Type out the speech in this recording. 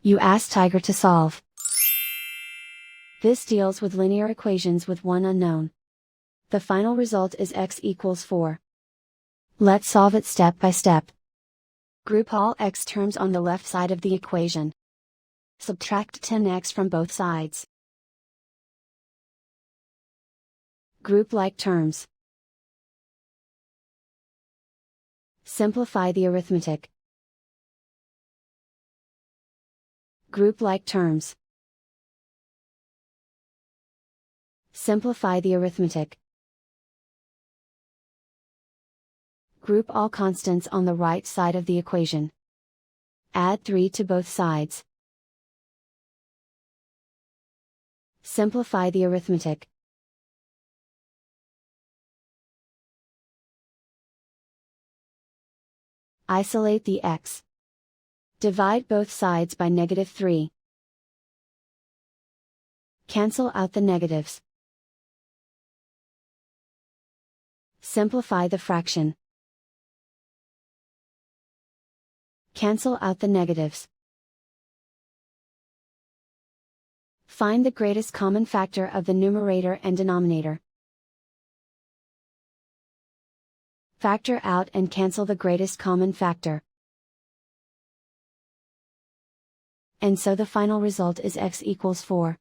You ask Tiger to solve. This deals with linear equations with one unknown. The final result is x equals 4. Let's solve it step by step. Group all x terms on the left side of the equation. Subtract 10x from both sides. Group like terms. Simplify the arithmetic. Group like terms. Simplify the arithmetic. Group all constants on the right side of the equation. Add 3 to both sides. Simplify the arithmetic. Isolate the x. Divide both sides by -3. Cancel out the negatives. Simplify the fraction. Cancel out the negatives. Find the greatest common factor of the numerator and denominator. Factor out and cancel the greatest common factor. And so the final result is x equals 4.